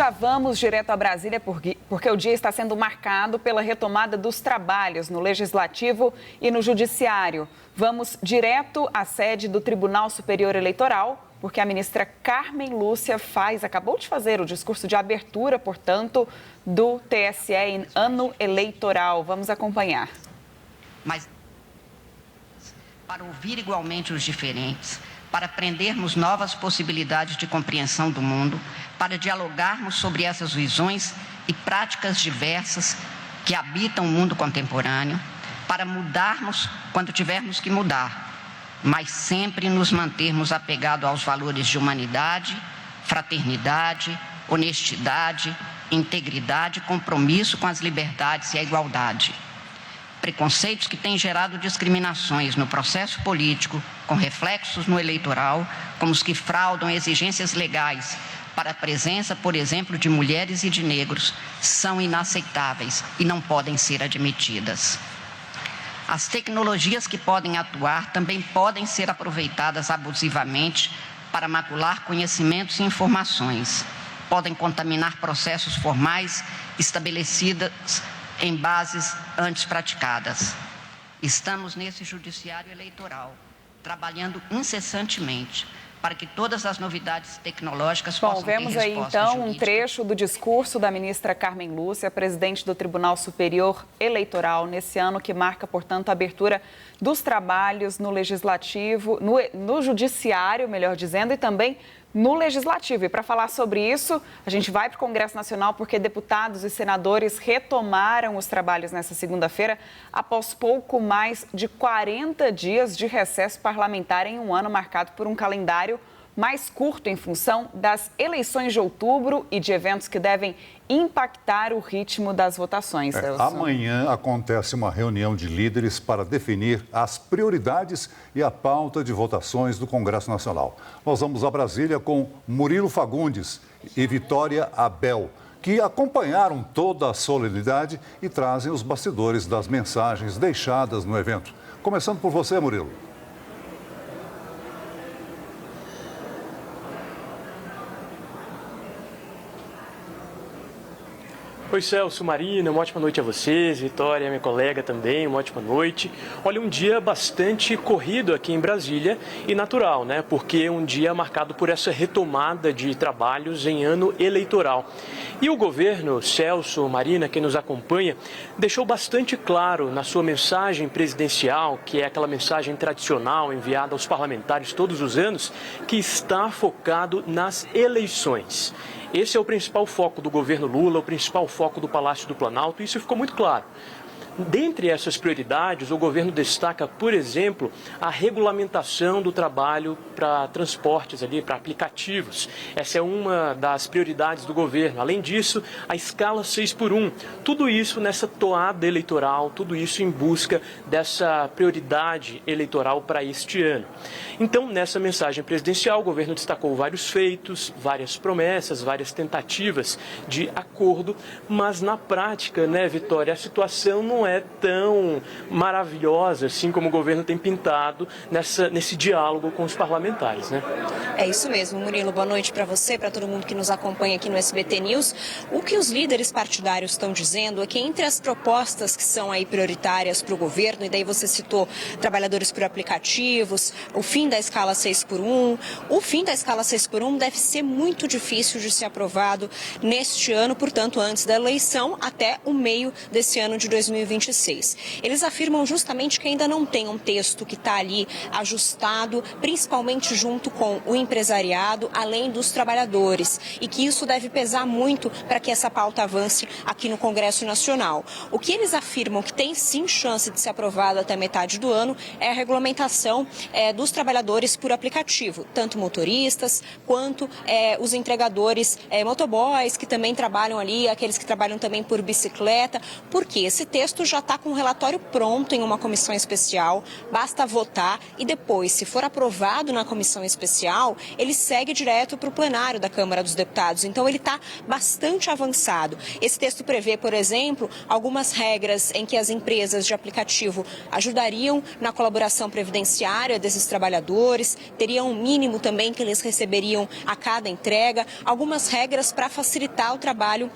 já vamos direto a Brasília porque o dia está sendo marcado pela retomada dos trabalhos no Legislativo e no Judiciário. Vamos direto à sede do Tribunal Superior Eleitoral, porque a ministra Carmen Lúcia acabou de fazer o discurso de abertura, portanto, do TSE em ano eleitoral. Vamos acompanhar. Mas para ouvir igualmente os diferentes, para aprendermos novas possibilidades de compreensão do mundo, para dialogarmos sobre essas visões e práticas diversas que habitam o mundo contemporâneo, para mudarmos quando tivermos que mudar, mas sempre nos mantermos apegados aos valores de humanidade, fraternidade, honestidade, integridade, compromisso com as liberdades e a igualdade. Preconceitos que têm gerado discriminações no processo político, com reflexos no eleitoral, como os que fraudam exigências legais para a presença, por exemplo, de mulheres e de negros, são inaceitáveis e não podem ser admitidas. As tecnologias que podem atuar também podem ser aproveitadas abusivamente para macular conhecimentos e informações. Podem contaminar processos formais estabelecidos em bases antes praticadas. Estamos nesse judiciário eleitoral, trabalhando incessantemente para que todas as novidades tecnológicas possam ter respostas jurídicas. Vemos aí, então, um trecho do discurso da ministra Carmen Lúcia, presidente do Tribunal Superior Eleitoral, nesse ano que marca, portanto, a abertura dos trabalhos no Legislativo, no Judiciário, melhor dizendo, e também no Legislativo. E para falar sobre isso, a gente vai para o Congresso Nacional porque deputados e senadores retomaram os trabalhos nessa segunda-feira após pouco mais de 40 dias de recesso parlamentar em um ano marcado por um calendário mais curto em função das eleições de outubro e de eventos que devem impactar o ritmo das votações. Amanhã acontece uma reunião de líderes para definir as prioridades e a pauta de votações do Congresso Nacional. Nós vamos a Brasília com Murilo Fagundes e Vitória Abel, que acompanharam toda a solenidade e trazem os bastidores das mensagens deixadas no evento. Começando por você, Murilo. Oi, Celso, Marina, uma ótima noite a vocês, Vitória, minha colega também, uma ótima noite. Olha, um dia bastante corrido aqui em Brasília e natural, né? Porque é um dia marcado por essa retomada de trabalhos em ano eleitoral. E o governo, Celso, Marina, quem nos acompanha, deixou bastante claro na sua mensagem presidencial, que é aquela mensagem tradicional enviada aos parlamentares todos os anos, que está focado nas eleições. Esse é o principal foco do governo Lula, o principal foco do Palácio do Planalto, e isso ficou muito claro. Dentre essas prioridades, o governo destaca, por exemplo, a regulamentação do trabalho para transportes ali, para aplicativos. Essa é uma das prioridades do governo. Além disso, a escala 6x1. Tudo isso nessa toada eleitoral, tudo isso em busca dessa prioridade eleitoral para este ano. Então, nessa mensagem presidencial, o governo destacou vários feitos, várias promessas, várias tentativas de acordo, mas na prática, né, Vitória, a situação não é tão maravilhosa assim como o governo tem pintado nesse diálogo com os parlamentares, né? É isso mesmo, Murilo. Boa noite para você, para todo mundo que nos acompanha aqui no SBT News. O que os líderes partidários estão dizendo é que entre as propostas que são aí prioritárias para o governo, e daí você citou trabalhadores por aplicativos, o fim da escala 6x1, o fim da escala 6x1 deve ser muito difícil de ser aprovado neste ano, portanto, antes da eleição, até o meio desse ano de 2026. Eles afirmam justamente que ainda não tem um texto que está ali ajustado, principalmente junto com o empresariado, além dos trabalhadores, e que isso deve pesar muito para que essa pauta avance aqui no Congresso Nacional. O que eles afirmam que tem sim chance de ser aprovado até metade do ano é a regulamentação dos trabalhadores por aplicativo, tanto motoristas quanto os entregadores motoboys, que também trabalham ali, aqueles que trabalham também por bicicleta, porque esse texto texto já está com o relatório pronto em uma comissão especial, basta votar e depois, se for aprovado na comissão especial, ele segue direto para o plenário da Câmara dos Deputados. Então, ele está bastante avançado. Esse texto prevê, por exemplo, algumas regras em que as empresas de aplicativo ajudariam na colaboração previdenciária desses trabalhadores, teriam um mínimo também que eles receberiam a cada entrega, algumas regras para facilitar o trabalho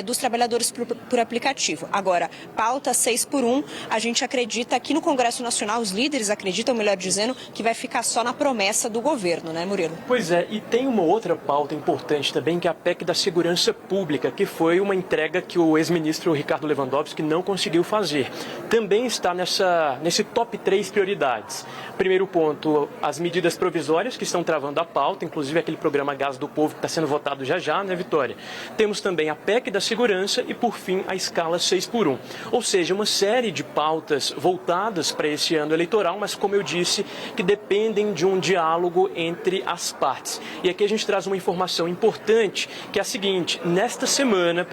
dos trabalhadores por aplicativo. Agora, pauta 6x1, a gente acredita aqui no Congresso Nacional, os líderes acreditam, melhor dizendo, que vai ficar só na promessa do governo, né, Murilo? Pois é, e tem uma outra pauta importante também, que é a PEC da segurança pública, que foi uma entrega que o ex-ministro Ricardo Lewandowski não conseguiu fazer. Também está nesse top 3 prioridades. Primeiro ponto, as medidas provisórias que estão travando a pauta, inclusive aquele programa Gás do Povo que está sendo votado já, né, Vitória? Temos também a PEC da segurança e, por fim, a escala 6x1. Ou seja, uma série de pautas voltadas para esse ano eleitoral, mas, como eu disse, que dependem de um diálogo entre as partes. E aqui a gente traz uma informação importante, que é a seguinte: nesta semana,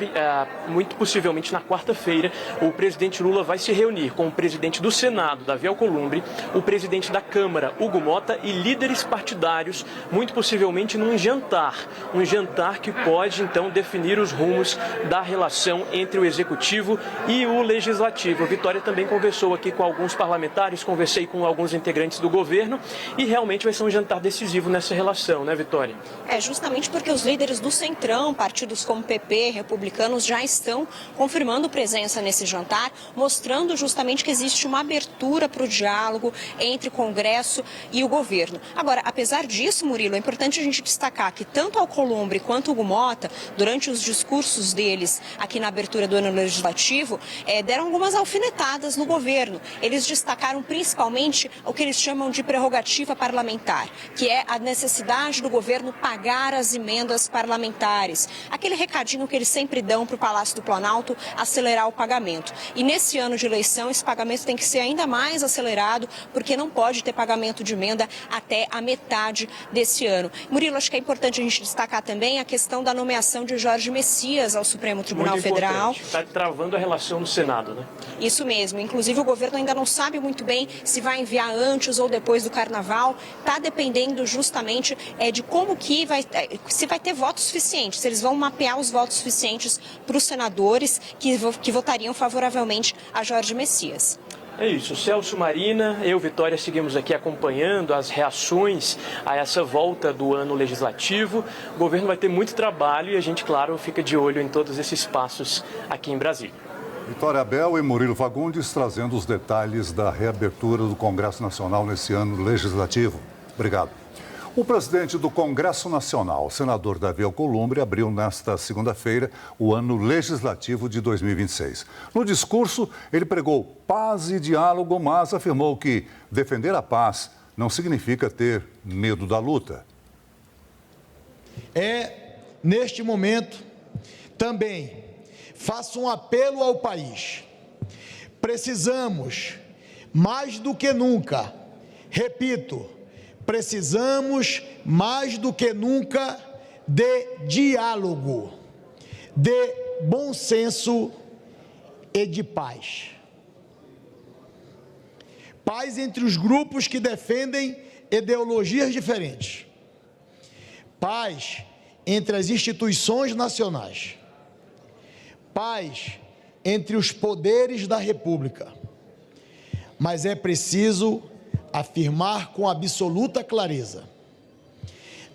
muito possivelmente na quarta-feira, o presidente Lula vai se reunir com o presidente do Senado, Davi Alcolumbre, o presidente da Câmara, Hugo Motta, e líderes partidários, muito possivelmente num jantar. Um jantar que pode, então, definir os rumos da relação entre o Executivo e o Legislativo. A Vitória também conversou aqui com alguns parlamentares, conversei com alguns integrantes do governo e realmente vai ser um jantar decisivo nessa relação, né, Vitória? Justamente porque os líderes do Centrão, partidos como PP, republicanos, já estão confirmando presença nesse jantar, mostrando justamente que existe uma abertura para o diálogo entre o Congresso e o governo. Agora, apesar disso, Murilo, é importante a gente destacar que tanto Alcolumbre quanto Hugo Motta, durante os discursos deles aqui na abertura do ano legislativo, deram algumas alfinetadas no governo. Eles destacaram principalmente o que eles chamam de prerrogativa parlamentar, que é a necessidade do governo pagar as emendas parlamentares. Aquele recadinho que eles sempre dão para o Palácio do Planalto, acelerar o pagamento. E nesse ano de eleição, esse pagamento tem que ser ainda mais acelerado, porque não pode ter pagamento de emenda até a metade desse ano. Murilo, acho que é importante a gente destacar também a questão da nomeação de Jorge Messias ao Supremo Tribunal Federal. Está travando a relação no Senado, né? Isso mesmo. Inclusive, o governo ainda não sabe muito bem se vai enviar antes ou depois do Carnaval. Está dependendo justamente de como que se vai ter votos suficientes, se eles vão mapear os votos suficientes para os senadores que votariam favoravelmente a Jorge Messias. É isso, Celso, Marina, eu, Vitória, seguimos aqui acompanhando as reações a essa volta do ano legislativo. O governo vai ter muito trabalho e a gente, claro, fica de olho em todos esses passos aqui em Brasília. Vitória Abel e Murilo Fagundes trazendo os detalhes da reabertura do Congresso Nacional nesse ano legislativo. Obrigado. O presidente do Congresso Nacional, o senador Davi Alcolumbre, abriu nesta segunda-feira o ano legislativo de 2026. No discurso, ele pregou paz e diálogo, mas afirmou que defender a paz não significa ter medo da luta. Neste momento, também faço um apelo ao país. Precisamos, mais do que nunca, repito, precisamos mais do que nunca de diálogo, de bom senso e de paz. Paz entre os grupos que defendem ideologias diferentes. Paz entre as instituições nacionais. Paz entre os poderes da República. Mas é preciso afirmar com absoluta clareza: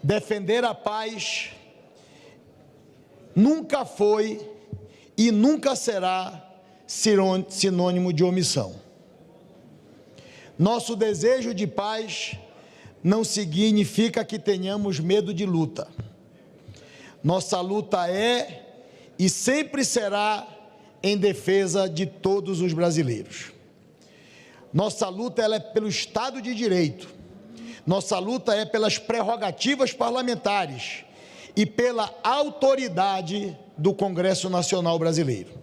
defender a paz nunca foi e nunca será sinônimo de omissão. Nosso desejo de paz não significa que tenhamos medo de luta. Nossa luta é e sempre será em defesa de todos os brasileiros. Nossa luta ela é pelo Estado de Direito. Nossa luta é pelas prerrogativas parlamentares e pela autoridade do Congresso Nacional Brasileiro.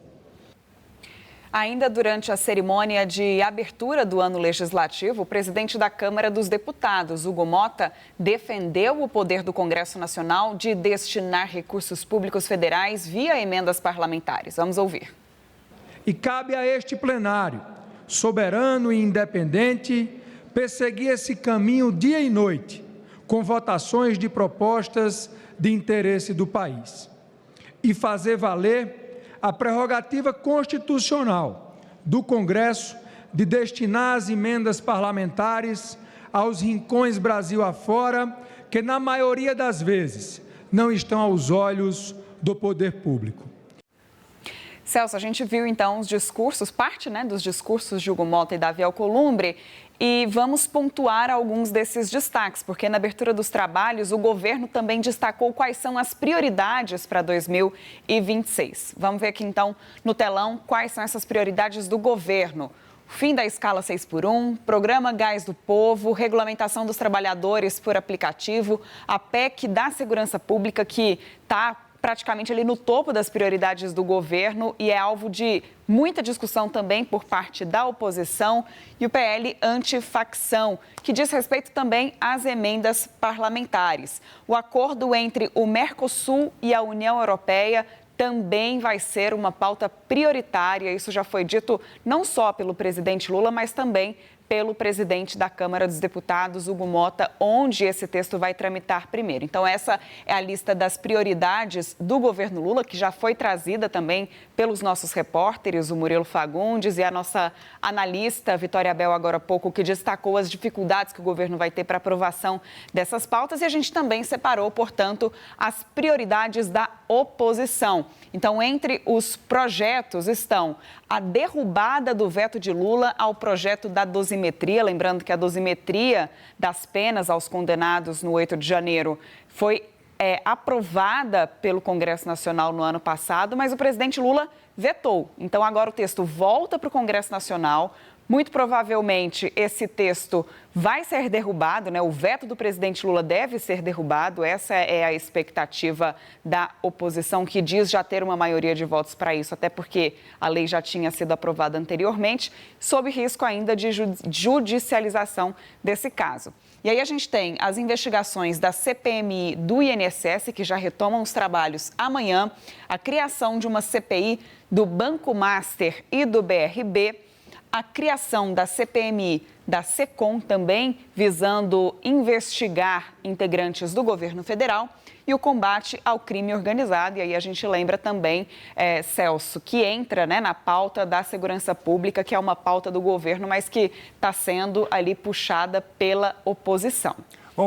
Ainda durante a cerimônia de abertura do ano legislativo, o presidente da Câmara dos Deputados, Hugo Motta, defendeu o poder do Congresso Nacional de destinar recursos públicos federais via emendas parlamentares. Vamos ouvir. E cabe a este plenário, soberano e independente, perseguir esse caminho dia e noite, com votações de propostas de interesse do país. E fazer valer a prerrogativa constitucional do Congresso de destinar as emendas parlamentares aos rincões Brasil afora, que na maioria das vezes não estão aos olhos do poder público. Celso, a gente viu então os discursos, parte dos discursos de Hugo Motta e Davi Alcolumbre, e vamos pontuar alguns desses destaques, porque na abertura dos trabalhos o governo também destacou quais são as prioridades para 2026. Vamos ver aqui então no telão quais são essas prioridades do governo. Fim da escala 6x1, Programa Gás do Povo, regulamentação dos trabalhadores por aplicativo, a PEC da Segurança Pública, que está praticamente ali no topo das prioridades do governo e é alvo de muita discussão também por parte da oposição, e o PL antifacção, que diz respeito também às emendas parlamentares. O acordo entre o Mercosul e a União Europeia também vai ser uma pauta prioritária. Isso já foi dito não só pelo presidente Lula, mas também pelo presidente da Câmara dos Deputados, Hugo Motta, onde esse texto vai tramitar primeiro. Então, essa é a lista das prioridades do governo Lula, que já foi trazida também pelos nossos repórteres, o Murilo Fagundes e a nossa analista, Vitória Bel, agora há pouco, que destacou as dificuldades que o governo vai ter para aprovação dessas pautas. E a gente também separou, portanto, as prioridades da oposição. Então, entre os projetos estão a derrubada do veto de Lula ao projeto da dosimetria, lembrando que a dosimetria das penas aos condenados no 8 de janeiro foi aprovada pelo Congresso Nacional no ano passado, mas o presidente Lula vetou. Então, agora o texto volta para o Congresso Nacional. Muito provavelmente esse texto vai ser derrubado, O veto do presidente Lula deve ser derrubado. Essa é a expectativa da oposição, que diz já ter uma maioria de votos para isso, até porque a lei já tinha sido aprovada anteriormente, sob risco ainda de judicialização desse caso. E aí a gente tem as investigações da CPMI do INSS, que já retomam os trabalhos amanhã, a criação de uma CPI do Banco Master e do BRB, a criação da CPMI da SECOM também, visando investigar integrantes do governo federal, e o combate ao crime organizado. E aí a gente lembra também, Celso, que entra na pauta da segurança pública, que é uma pauta do governo, mas que está sendo ali puxada pela oposição.